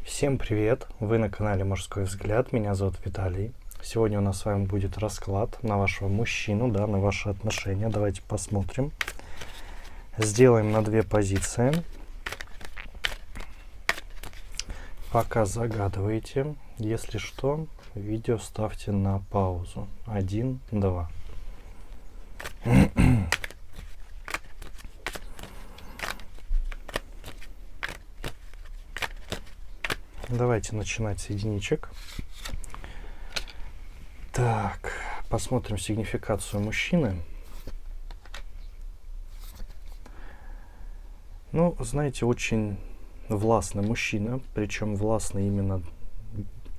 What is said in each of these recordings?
Всем привет! Вы на канале Мужской взгляд. Меня зовут Виталий. Сегодня у нас с вами будет расклад на вашего мужчину, да, на ваши отношения. Давайте посмотрим. Сделаем на две позиции. Пока загадываете. Если что, видео ставьте на паузу. 1, 2. Давайте начинать с единичек. Так, посмотрим сигнификацию мужчины. Ну, знаете, очень властный мужчина, причем властный именно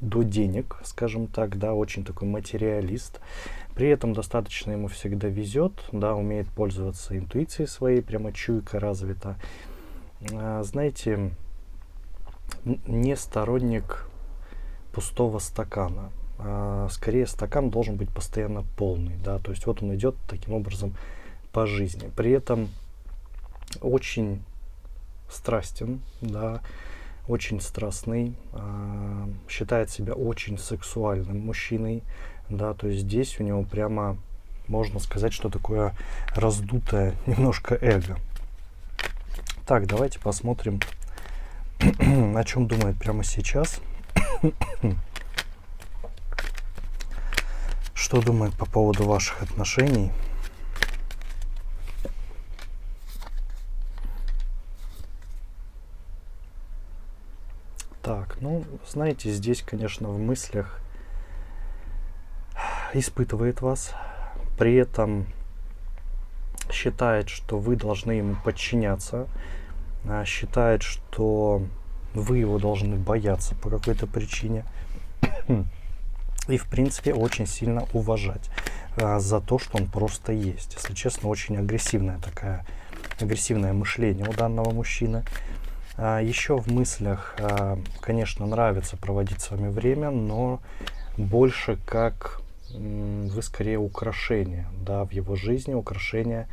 до денег, скажем так, да, очень такой материалист. При этом достаточно ему всегда везет, да, умеет пользоваться интуицией своей, прямо чуйка развита. Знаете, не сторонник пустого стакана. Скорее, стакан должен быть постоянно полный, да, то есть вот он идет таким образом по жизни. При этом очень страстен, да, очень страстный, считает себя очень сексуальным мужчиной, да, то есть здесь у него прямо, можно сказать, что такое раздутое немножко эго. Так, давайте посмотрим, о чем думает прямо сейчас. Что думает по поводу ваших отношений? Так, ну, знаете, здесь, конечно, в мыслях испытывает вас, при этом считает, что вы должны ему подчиняться, считает, что вы его должны бояться по какой-то причине и, в принципе, очень сильно уважать за то, что он просто есть. Если честно, очень агрессивное мышление у данного мужчины. Еще в мыслях, конечно, нравится проводить с вами время, но больше как вы скорее украшение, да, в его жизни, украшение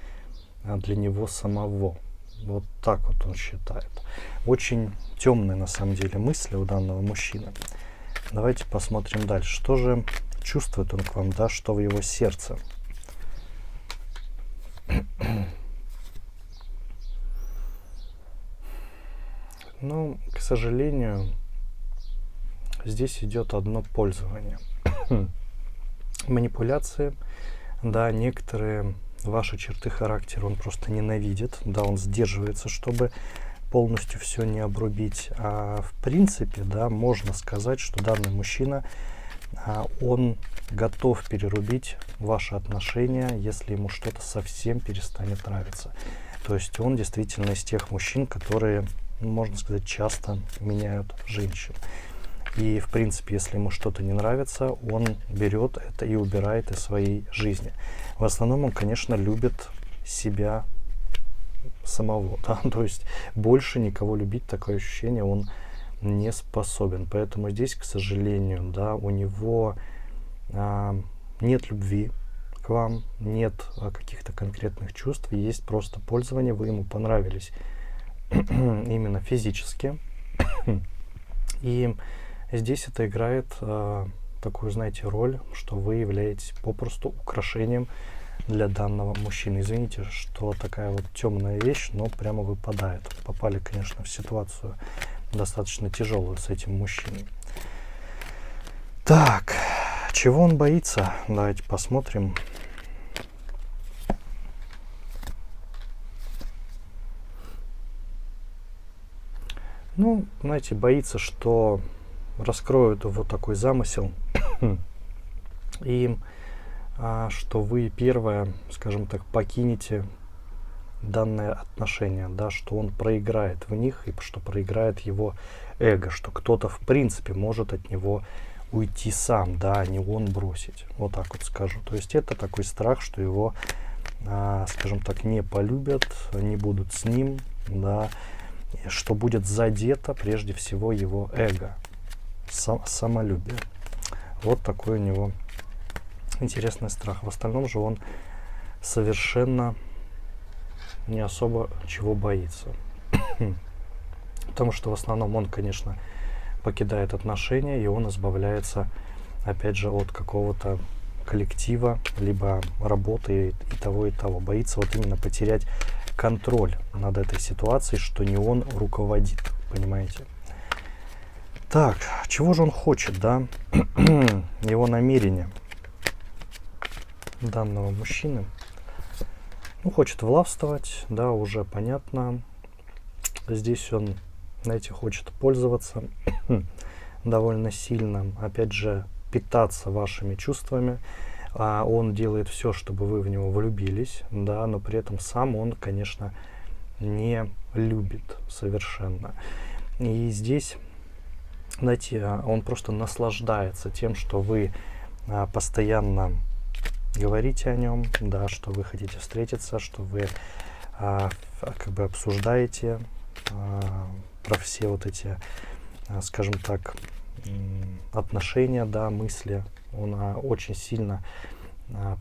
для него самого. Вот так вот он считает. Очень темные на самом деле мысли у данного мужчины. Давайте посмотрим дальше. Что же чувствует он к вам, да, что в его сердце? Ну, к сожалению, здесь идет одно пользование. Манипуляции, да, некоторые ваши черты характера он просто ненавидит, да, он сдерживается, чтобы полностью все не обрубить. А в принципе, да, можно сказать, что данный мужчина, он готов перерубить ваши отношения, если ему что-то совсем перестанет нравиться. То есть он действительно из тех мужчин, которые, можно сказать, часто меняют женщин. И, в принципе, если ему что-то не нравится, он берет это и убирает из своей жизни. В основном он, конечно, любит себя самого, да? То есть больше никого любить, такое ощущение, он не способен. Поэтому здесь, к сожалению, да, у него нет любви к вам, нет каких-то конкретных чувств, есть просто пользование, вы ему понравились именно физически. И здесь это играет такую, знаете, роль, что вы являетесь попросту украшением для данного мужчины. Извините, что такая вот темная вещь, но прямо выпадает. Попали, конечно, в ситуацию достаточно тяжелую с этим мужчиной. Так, чего он боится? Давайте посмотрим. Ну, знаете, боится, что раскроют вот такой замысел, и что вы первое, скажем так, покинете данные отношения, да, что он проиграет в них, и что проиграет его эго, что кто-то в принципе может от него уйти сам, да, а не он бросить. Вот так вот скажу. То есть это такой страх, что его, скажем так, не полюбят, не будут с ним, да, что будет задето прежде всего его эго, самолюбие. Вот такой у него интересный страх. В остальном же он совершенно не особо чего боится. Потому что в основном он, конечно, покидает отношения, и он избавляется, опять же, от какого-то коллектива, либо работы и того, и того. Боится вот именно потерять контроль над этой ситуацией, что не он руководит, понимаете? Так, чего же он хочет, да? Его намерение данного мужчины. Ну, хочет властвовать, да, уже понятно. Здесь он, знаете, хочет пользоваться довольно сильно. Опять же, питаться вашими чувствами. Он делает все, чтобы вы в него влюбились, да, но при этом сам он, конечно, не любит совершенно. И здесь, знаете, он просто наслаждается тем, что вы постоянно говорите о нем, да, что вы хотите встретиться, что вы как бы обсуждаете про все вот эти, скажем так, отношения, да, мысли. Он очень сильно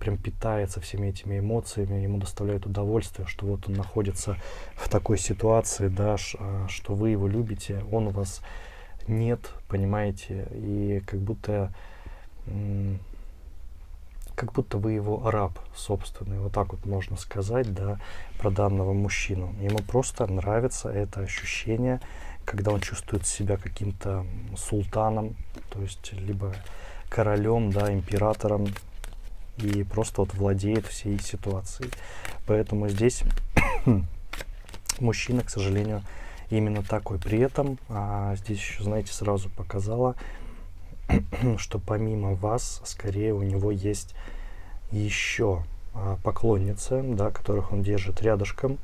прям питается всеми этими эмоциями, ему доставляет удовольствие, что вот он находится в такой ситуации, да, что вы его любите, он у вас нет, понимаете, и как будто вы его раб собственный, вот так вот можно сказать, да, про данного мужчину. Ему просто нравится это ощущение, когда он чувствует себя каким-то султаном, то есть либо королем, да, императором, и просто вот владеет всей ситуацией. Поэтому здесь мужчина, к сожалению, именно такой. При этом здесь еще, знаете, сразу показала, что помимо вас, скорее у него есть еще поклонницы, да, которых он держит рядышком.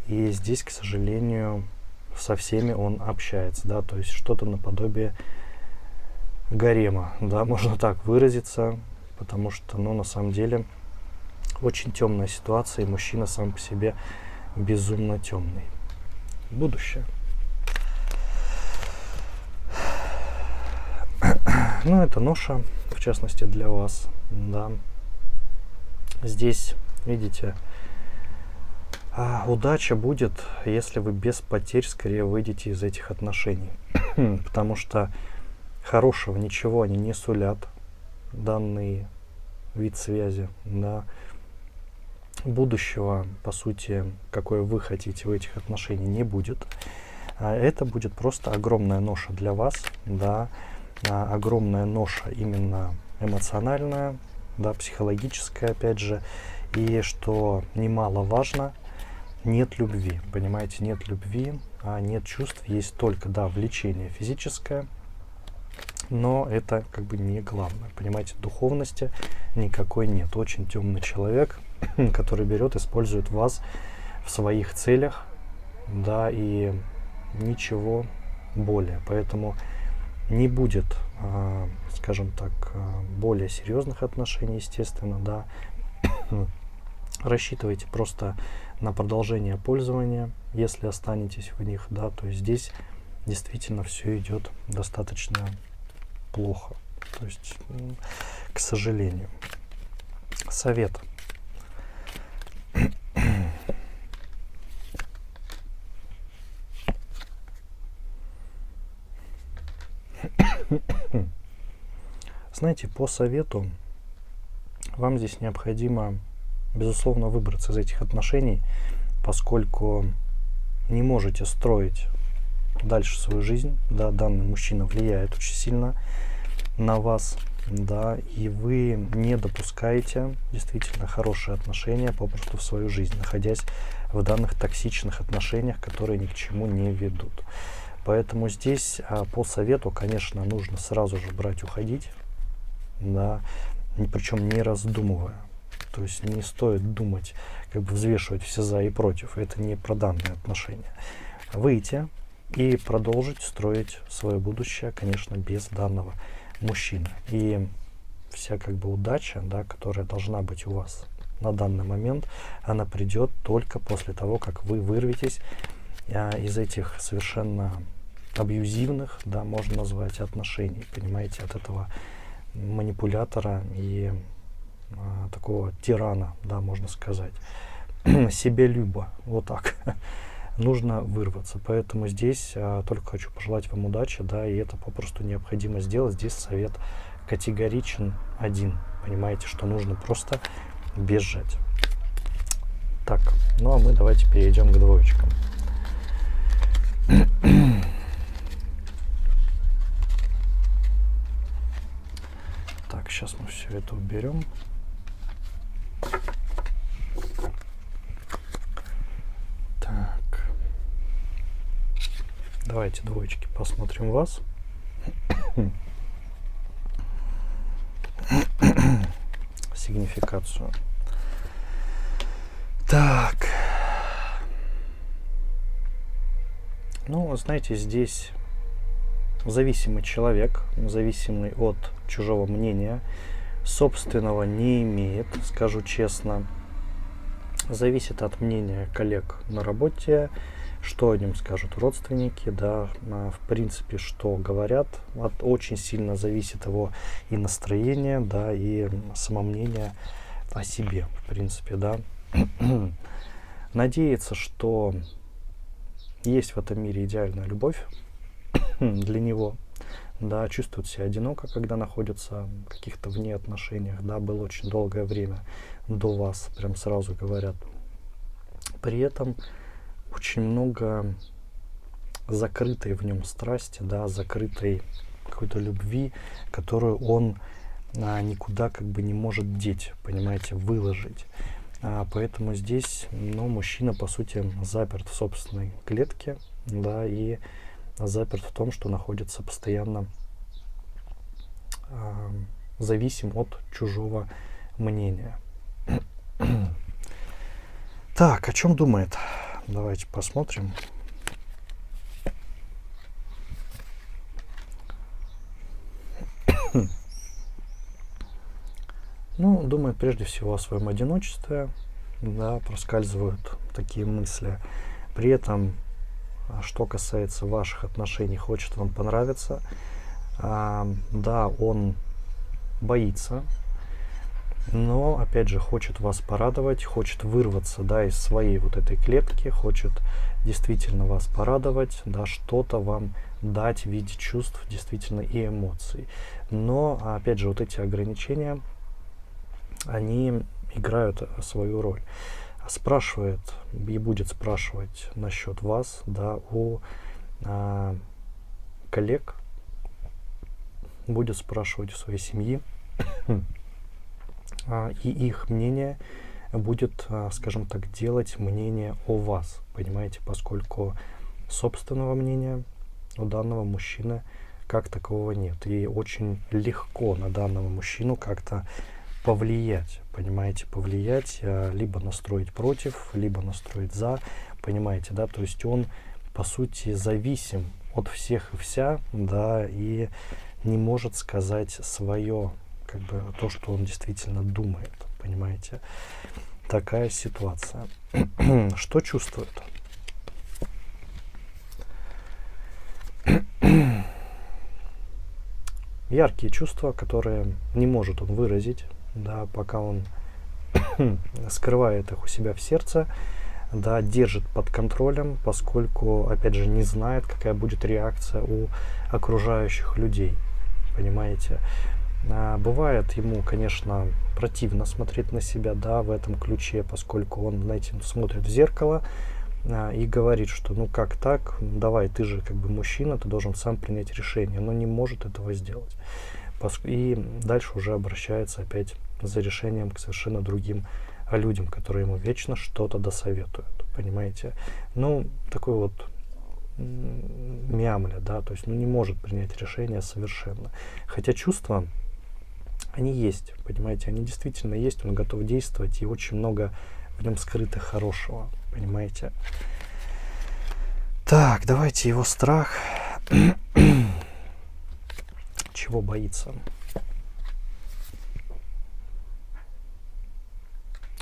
И здесь, к сожалению, со всеми он общается, да, то есть что-то наподобие гарема, да, можно так выразиться, потому что, ну, на самом деле, очень темная ситуация, и мужчина сам по себе безумно темный. Будущее. Ну, это ноша, в частности, для вас, да. Здесь, видите, удача будет, если вы без потерь скорее выйдете из этих отношений. Потому что хорошего ничего они не сулят, данный вид связи, да. Будущего, по сути, какое вы хотите в этих отношениях, не будет. Это будет просто огромная ноша для вас, да, огромная ноша именно эмоциональная, да, психологическая, опять же, и что немаловажно, нет любви, понимаете, нет любви, нет чувств, есть только, да, влечение физическое, но это как бы не главное, понимаете, духовности никакой нет. Очень темный человек, который берет, использует вас в своих целях, да, и ничего более. Поэтому не будет, скажем так, более серьезных отношений, естественно, да. Рассчитывайте просто на продолжение пользования, если останетесь в них, да, то есть здесь действительно все идет достаточно плохо, то есть, к сожалению. Совет. Знаете, по совету вам здесь необходимо, безусловно, выбраться из этих отношений, поскольку не можете строить дальше свою жизнь, да, данный мужчина влияет очень сильно на вас, да, и вы не допускаете действительно хорошие отношения попросту в свою жизнь, находясь в данных токсичных отношениях, которые ни к чему не ведут. Поэтому здесь по совету, конечно, нужно сразу же брать, уходить, да, причем не раздумывая. То есть не стоит думать, как бы взвешивать все за и против. Это не про данные отношения. Выйти и продолжить строить свое будущее, конечно, без данного мужчины. И вся как бы удача, да, которая должна быть у вас на данный момент, она придет только после того, как вы вырветесь из этих совершенно абьюзивных, да, можно назвать, отношений, понимаете, от этого манипулятора и такого тирана, да, можно сказать, себелюба, вот так. нужно вырваться. Поэтому здесь только хочу пожелать вам удачи, да, и это попросту необходимо сделать. Здесь совет категоричен один. Понимаете, что нужно просто бежать. Так, ну а мы давайте перейдем к двоечкам. Так, сейчас мы все это уберем. Так. Давайте, двоечки, посмотрим вас. Сигнификацию. Так. Ну, знаете, здесь зависимый человек, зависимый от чужого мнения, собственного не имеет, скажу честно. Зависит от мнения коллег на работе, что о нем скажут родственники, да, в принципе, что говорят. Очень сильно зависит его и настроение, да, и самомнение о себе, в принципе, да. Надеяться, что есть в этом мире идеальная любовь для него, да, чувствует себя одиноко, когда находится в каких-то вне отношениях, да, было очень долгое время до вас, прям сразу говорят. При этом очень много закрытой в нем страсти, да, закрытой какой-то любви, которую он никуда как бы не может деть, понимаете, выложить. Поэтому здесь, ну, мужчина, по сути, заперт в собственной клетке, да, и заперт в том, что находится постоянно зависим от чужого мнения. Так, о чем думает? Давайте посмотрим. Ну, думает прежде всего о своем одиночестве, да, проскальзывают такие мысли. При этом, что касается ваших отношений, хочет вам понравиться. Да, он боится, но, опять же, хочет вас порадовать, хочет вырваться, да, из своей вот этой клетки, хочет действительно вас порадовать, да, что-то вам дать в виде чувств, действительно, и эмоций. Но, опять же, вот эти ограничения, они играют свою роль. Спрашивает и будет спрашивать насчет вас, да, у коллег, будет спрашивать у своей семьи, и их мнение будет, скажем так, делать мнение о вас, понимаете, поскольку собственного мнения у данного мужчины как такового нет. И очень легко на данного мужчину как-то повлиять, понимаете, повлиять, либо настроить против, либо настроить за, понимаете, да, то есть он, по сути, зависим от всех и вся, да, и не может сказать свое, как бы, то, что он действительно думает, понимаете, такая ситуация. Что чувствует? Яркие чувства, которые не может он выразить, да, пока он скрывает их у себя в сердце, да, держит под контролем, поскольку, опять же, не знает, какая будет реакция у окружающих людей, понимаете. Бывает ему, конечно, противно смотреть на себя, да, в этом ключе, поскольку он, знаете, смотрит в зеркало и говорит, что ну как так, давай, ты же как бы мужчина, ты должен сам принять решение, но не может этого сделать. И дальше уже обращается опять за решением к совершенно другим людям, которые ему вечно что-то досоветуют, понимаете. Ну, такой вот мямля, да, то есть ну, не может принять решение совершенно. Хотя чувства, они есть, понимаете, они действительно есть, он готов действовать, и очень много в нем скрыто хорошего, понимаете. Так, давайте его страх. Чего боится?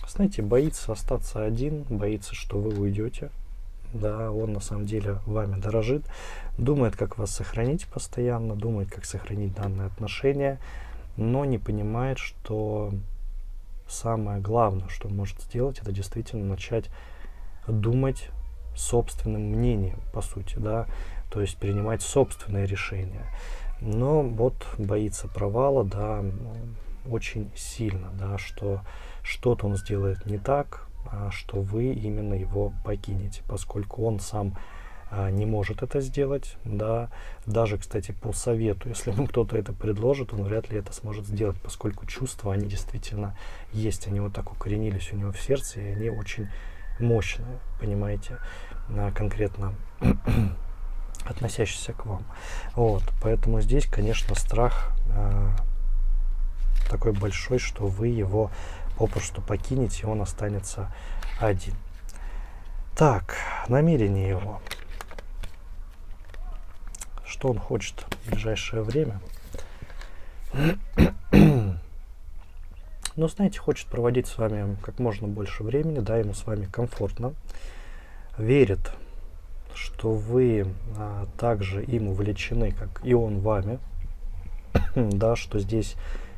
Знаете, боится остаться один, боится, что вы уйдете. Да, он на самом деле вами дорожит, думает, как вас сохранить постоянно, думает, как сохранить данные отношения, но не понимает, что самое главное, что он может сделать, это действительно начать думать собственным мнением, по сути, да, то есть принимать собственные решения. Но вот боится провала, да, очень сильно, да, что что-то он сделает не так, а что вы именно его покинете, поскольку он сам не может это сделать, да, даже, кстати, по совету, если ему кто-то это предложит, он вряд ли это сможет сделать, поскольку чувства, они действительно есть, они вот так укоренились у него в сердце, и они очень мощные, понимаете, конкретно относящиеся к вам. Вот, поэтому здесь, конечно, страх такой большой, что вы его попросту покинете, и он останется один. Так, намерение его. Что он хочет в ближайшее время? Ну, знаете, хочет проводить с вами как можно больше времени, да, ему с вами комфортно. Верит, что вы также им увлечены, как и он вами, да, что здесь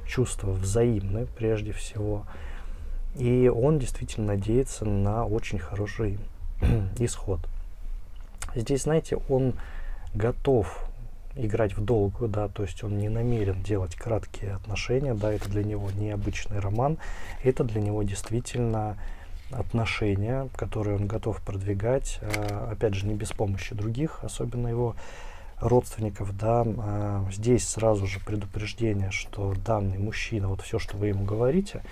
чувства взаимны прежде всего. И он действительно надеется на очень хороший исход. Здесь, знаете, он готов играть в долгую, да, то есть он не намерен делать краткие отношения, да, это для него необычный роман, это для него действительно отношения, которые он готов продвигать, опять же, не без помощи других, особенно его родственников, да. Здесь сразу же предупреждение, что данный мужчина, вот все, что вы ему говорите,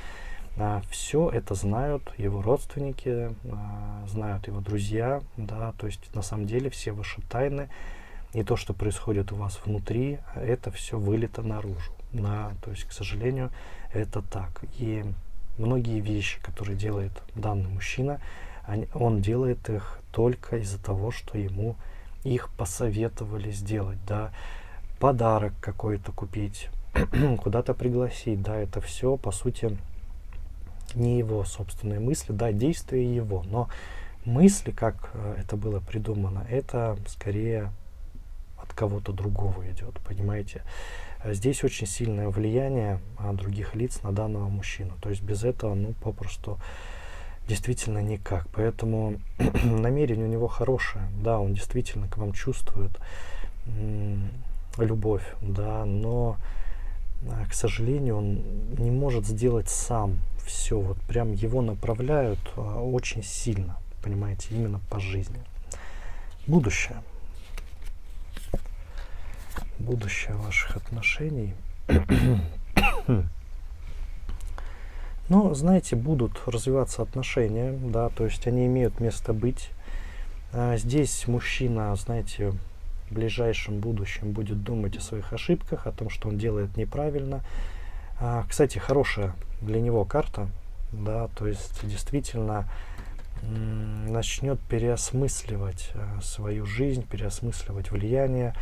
все это знают его родственники, знают его друзья, да, то есть на самом деле все ваши тайны и то, что происходит у вас внутри, это все вылито наружу, да, то есть, к сожалению, это так. И многие вещи, которые делает данный мужчина, он делает их только из-за того, что ему их посоветовали сделать, да, подарок какой-то купить, куда-то пригласить, да, это все, по сути, не его собственные мысли, да, действия его, но мысли, как это было придумано, это скорее от кого-то другого идет, понимаете. Здесь очень сильное влияние других лиц на данного мужчину, то есть без этого, ну, попросту действительно никак. Поэтому намерение у него хорошее, да, он действительно к вам чувствует любовь, да, но, к сожалению, он не может сделать сам все, вот прям его направляют очень сильно, понимаете, именно по жизни. Будущее ваших отношений. Ну, знаете, будут развиваться отношения, да, то есть они имеют место быть. Здесь мужчина, знаете, в ближайшем будущем будет думать о своих ошибках, о том, что он делает неправильно. Кстати, хорошая для него карта, да, то есть действительно начнет переосмысливать свою жизнь, переосмысливать влияние,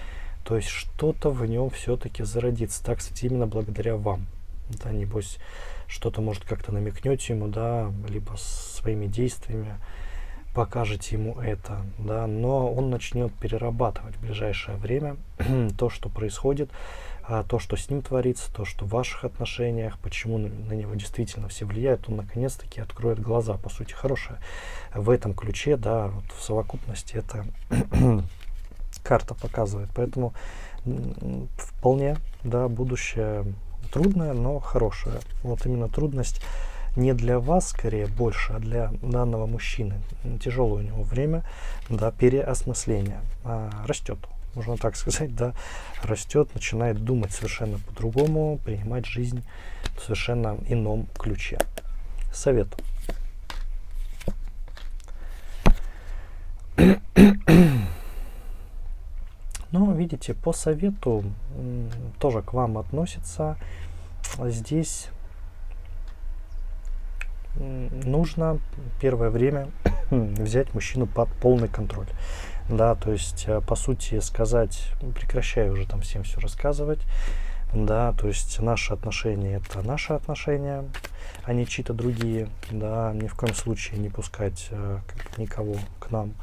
то есть что-то в нем все-таки зародится. Так, кстати, именно благодаря вам. Да, небось, что-то, может, как-то намекнете ему, да, либо своими действиями покажете ему это, да, но он начнет перерабатывать в ближайшее время то, что происходит, то, что с ним творится, то, что в ваших отношениях, почему на него действительно все влияют, он наконец-таки откроет глаза, по сути, хорошее в этом ключе, да, вот в совокупности это карта показывает, поэтому вполне, да, будущее трудное, но хорошее. Вот именно трудность не для вас, скорее, больше, а для данного мужчины. Тяжелое у него время, да, переосмысления. Растет, можно так сказать, да, растет, начинает думать совершенно по-другому, принимать жизнь в совершенно ином ключе. Совет. Ну, видите, по совету тоже к вам относится. Здесь нужно первое время взять мужчину под полный контроль. Да, то есть, по сути, сказать, прекращаю уже там всем все рассказывать. Да, то есть наши отношения — это наши отношения, а не чьи-то другие. Да, ни в коем случае не пускать никого к нам.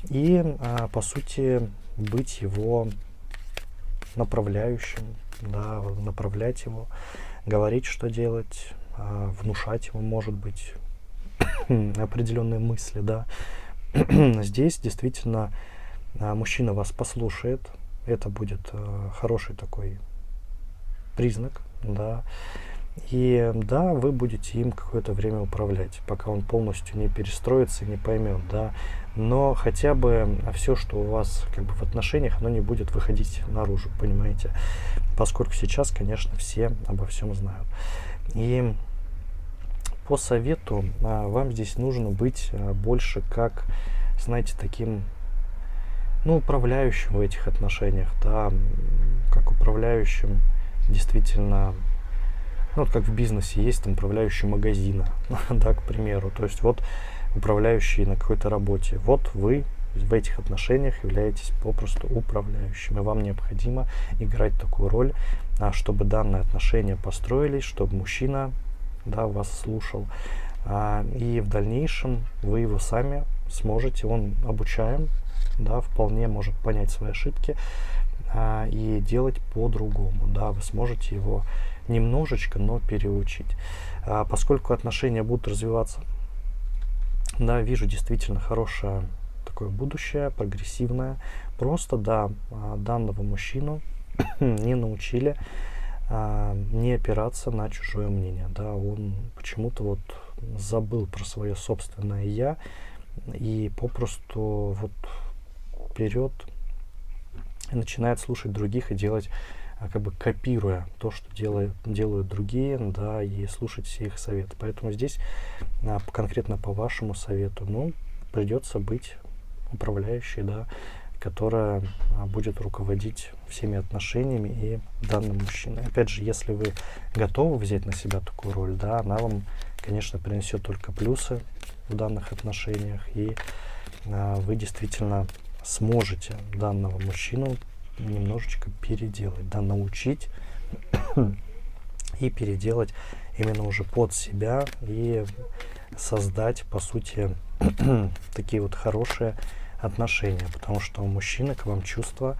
И, по сути, быть его направляющим, да, направлять его, говорить, что делать, внушать ему, может быть, определенные мысли, да, здесь действительно мужчина вас послушает. Это будет хороший такой признак, да. И да, вы будете им какое-то время управлять, пока он полностью не перестроится и не поймет, да. Но хотя бы все, что у вас как бы в отношениях, оно не будет выходить наружу, понимаете? Поскольку сейчас, конечно, все обо всем знают. И по совету вам здесь нужно быть больше как, знаете, таким, ну, управляющим в этих отношениях, да, как управляющим действительно, ну, вот как в бизнесе есть там управляющий магазина, да, к примеру. То есть вот управляющий на какой-то работе. Вот вы в этих отношениях являетесь попросту управляющим. И вам необходимо играть такую роль, чтобы данные отношения построились, чтобы мужчина, да, вас слушал. И в дальнейшем вы его сами сможете, он обучаем, да, вполне может понять свои ошибки и делать по-другому. Да, вы сможете его немножечко, но переучить. Поскольку отношения будут развиваться, да, вижу действительно хорошее такое будущее, прогрессивное. Просто, да, данного мужчину не научили не опираться на чужое мнение. Да, он почему-то вот забыл про свое собственное «я» и попросту вот вперед и начинает слушать других и делать, как бы копируя то, что делают другие, да, и слушать все их советы. Поэтому здесь конкретно по вашему совету, ну, придется быть управляющей, да, которая будет руководить всеми отношениями и данным мужчиной. Опять же, если вы готовы взять на себя такую роль, да, она вам, конечно, принесет только плюсы в данных отношениях, и вы действительно сможете данного мужчину немножечко переделать, да, научить и переделать именно уже под себя и создать, по сути, такие вот хорошие отношения, потому что у мужчины к вам чувства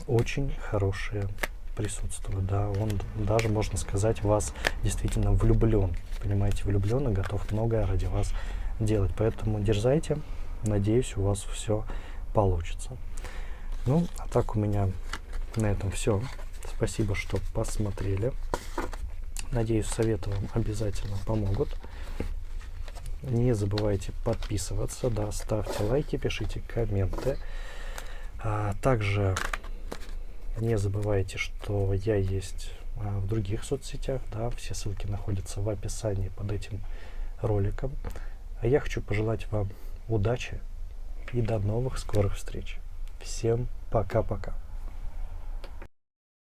очень хорошие присутствуют, да, он даже, можно сказать, вас действительно влюблен, понимаете, влюблен и готов многое ради вас делать, поэтому дерзайте, надеюсь, у вас все получится. Ну, а так у меня на этом все. Спасибо, что посмотрели. Надеюсь, советы вам обязательно помогут. Не забывайте подписываться, да, ставьте лайки, пишите комменты. Также не забывайте, что я есть в других соцсетях, да, все ссылки находятся в описании под этим роликом. А я хочу пожелать вам удачи и до новых скорых встреч. Всем пока-пока.